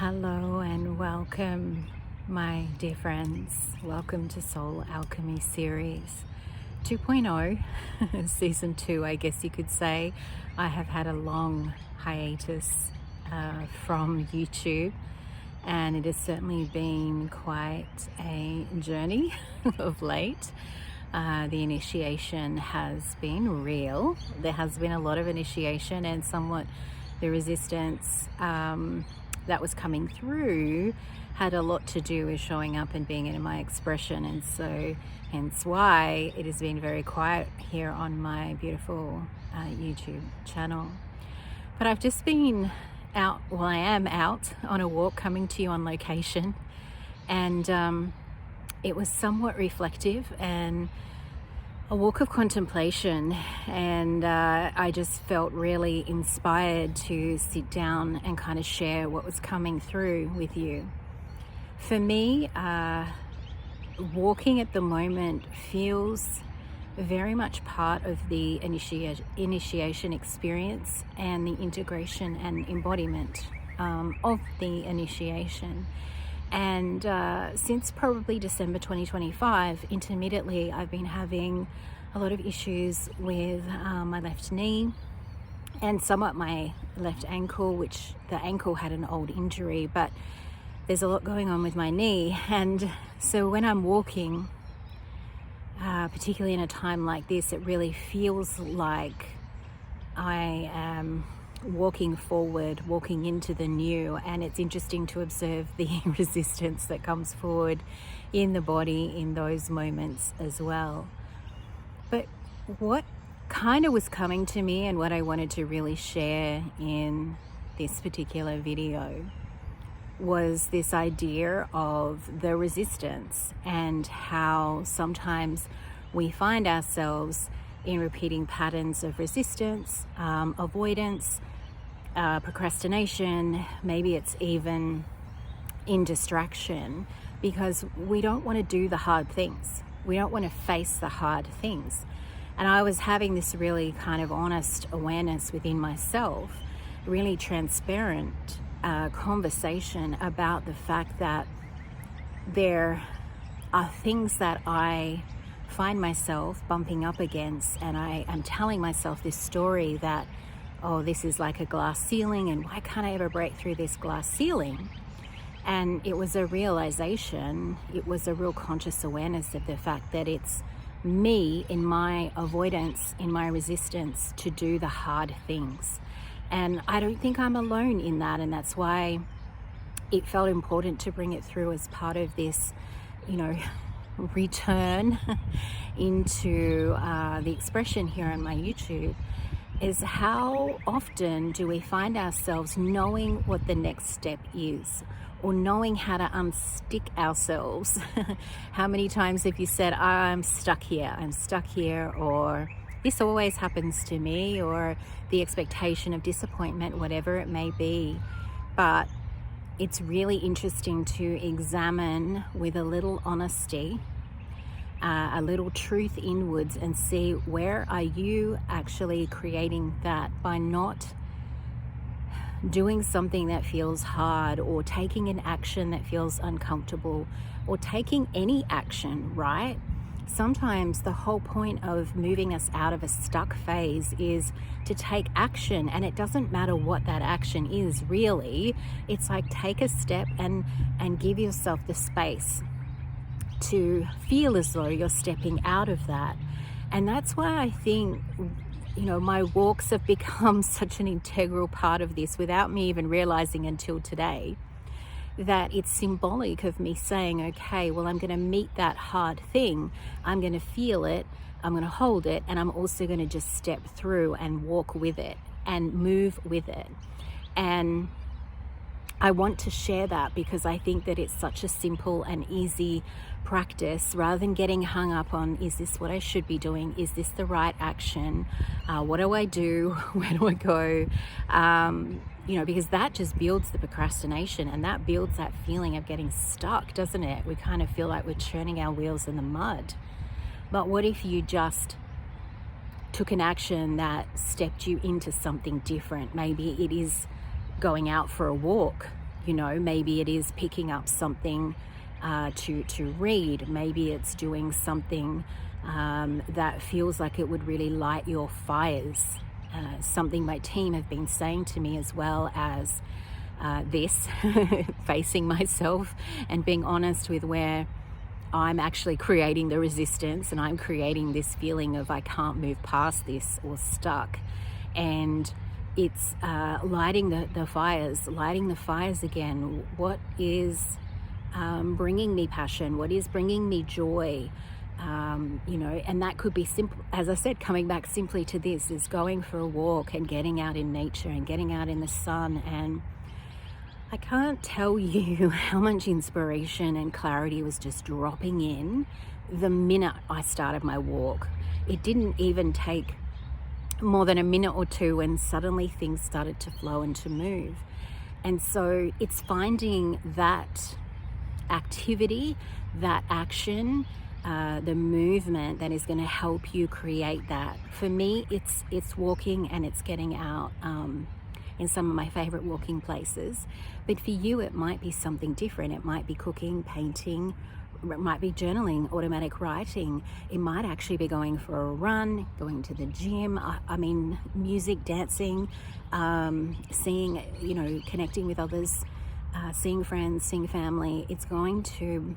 Hello and welcome, my dear friends. Welcome to Soul Alchemy Series 2.0, Season 2, I guess you could say. I have had a long hiatus from YouTube, and it has certainly been quite a journey of late. The initiation has been real. There has been a lot of initiation, and somewhat the resistance that was coming through had a lot to do with showing up and being in my expression, and so hence why it has been very quiet here on my beautiful YouTube channel. But I've just been out, well, I am out on a walk, coming to you on location, and it was somewhat reflective and a walk of contemplation, and I just felt really inspired to sit down and kind of share what was coming through with you. For me, walking at the moment feels very much part of the initiation experience and the integration and embodiment of the initiation. And since probably December 2025, intermittently, I've been having a lot of issues with my left knee and somewhat my left ankle, which the ankle had an old injury, but there's a lot going on with my knee. And so when I'm walking, particularly in a time like this, it really feels like I am walking forward, walking into the new, and it's interesting to observe the resistance that comes forward in the body in those moments as well. But what kind of was coming to me and what I wanted to really share in this particular video was this idea of the resistance and how sometimes we find ourselves in repeating patterns of resistance, avoidance, procrastination, maybe it's even in distraction, because we don't want to do the hard things. We don't want to face the hard things. And I was having this really kind of honest awareness within myself, really transparent conversation about the fact that there are things that I find myself bumping up against, and I am telling myself this story that, oh, this is like a glass ceiling, and why can't I ever break through this glass ceiling? And it was a realization, it was a real conscious awareness of the fact that it's me in my avoidance, in my resistance to do the hard things. And I don't think I'm alone in that, and that's why it felt important to bring it through as part of this, return into the expression here on my YouTube. Is how often do we find ourselves knowing what the next step is, or knowing how to unstick ourselves? How many times have you said, I'm stuck here, or this always happens to me, or the expectation of disappointment, whatever it may be. But it's really interesting to examine with a little honesty, a little truth inwards, and see where are you actually creating that by not doing something that feels hard, or taking an action that feels uncomfortable, or taking any action, right? Sometimes the whole point of moving us out of a stuck phase is to take action, and it doesn't matter what that action is really. It's like, take a step and give yourself the space to feel as though you're stepping out of that. And that's why I think, my walks have become such an integral part of this without me even realizing until today, that it's symbolic of me saying, okay, well, I'm going to meet that hard thing. I'm going to feel it. I'm going to hold it. And I'm also going to just step through and walk with it and move with it. And I want to share that because I think that it's such a simple and easy practice, rather than getting hung up on, is this what I should be doing? Is this the right action? What do I do? Where do I go? Because that just builds the procrastination, and that builds that feeling of getting stuck, doesn't it? We kind of feel like we're churning our wheels in the mud. But what if you just took an action that stepped you into something different? Maybe it is going out for a walk You know, maybe it is picking up something to read. Maybe it's doing something that feels like it would really light your fires. Something my team have been saying to me, as well as this, facing myself and being honest with where I'm actually creating the resistance, and I'm creating this feeling of I can't move past this, or stuck. And it's lighting the fires again. What is bringing me passion? What is bringing me joy? You know, and that could be simple, as I said, coming back simply to this, is going for a walk and getting out in nature and getting out in the sun. And I can't tell you how much inspiration and clarity was just dropping in the minute I started my walk. It didn't even take more than a minute or two, and suddenly things started to flow and to move. And so it's finding that activity, that action, the movement that is going to help you create that. For me, it's walking, and it's getting out in some of my favorite walking places. But for you, it might be something different. It might be cooking, painting, it might be journaling, automatic writing. It might actually be going for a run, going to the gym. I mean, music, dancing, seeing, you know, connecting with others, seeing friends, seeing family. It's going to,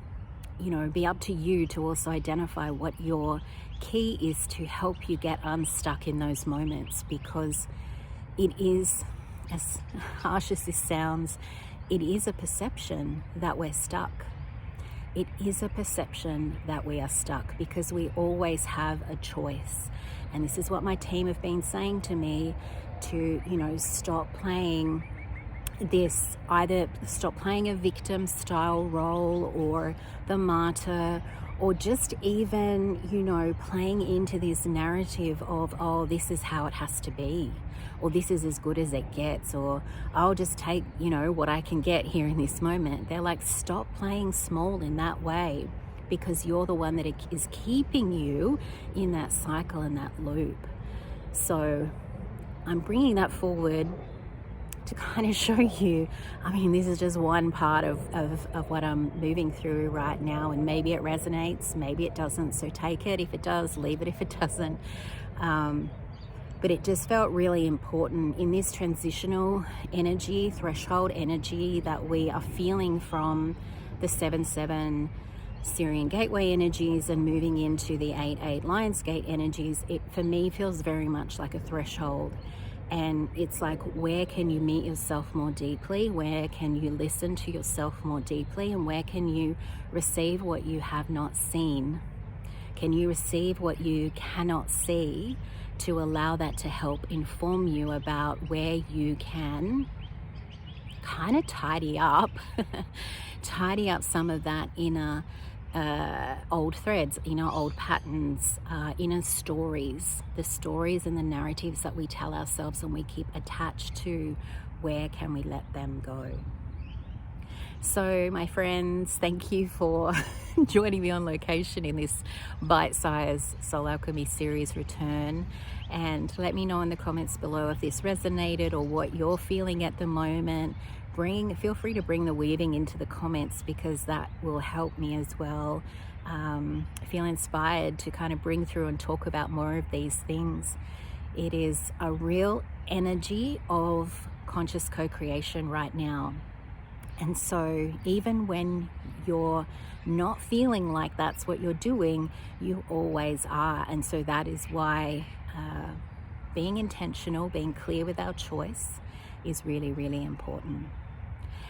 you know, be up to you to also identify what your key is to help you get unstuck in those moments, because it is, as harsh as this sounds, it is a perception that we're stuck. It is a perception that we are stuck, because we always have a choice. And this is what my team have been saying to me, to, you know, stop playing this, either stop playing a victim style role, or the martyr, or just even, you know, playing into this narrative of, oh, this is how it has to be, or this is as good as it gets, or I'll just take, you know, what I can get here in this moment. They're like, stop playing small in that way, because you're the one that is keeping you in that cycle and that loop. So I'm bringing that forward to kind of show you, I mean, this is just one part of what I'm moving through right now, and maybe it resonates, maybe it doesn't, so take it if it does, leave it if it doesn't. But it just felt really important in this transitional energy, threshold energy that we are feeling from the 7-7 Syrian Gateway energies and moving into the 8-8 Lionsgate energies. It, for me, feels very much like a threshold. And it's like, where can you meet yourself more deeply? Where can you listen to yourself more deeply? And where can you receive what you have not seen? Can you receive what you cannot see, to allow that to help inform you about where you can kind of tidy up some of that inner old threads, old patterns, inner stories, the stories and the narratives that we tell ourselves and we keep attached to. Where can we let them go? So, my friends, thank you for joining me on location in this bite-sized Soul Alchemy series return. And let me know in the comments below if this resonated or what you're feeling at the moment. Feel free to bring the weaving into the comments, because that will help me as well. Feel inspired to kind of bring through and talk about more of these things. It is a real energy of conscious co-creation right now. And so even when you're not feeling like that's what you're doing, you always are. And so that is why being intentional, being clear with our choice is really, really important.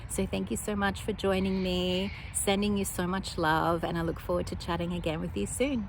So thank you so much for joining me, sending you so much love, and I look forward to chatting again with you soon.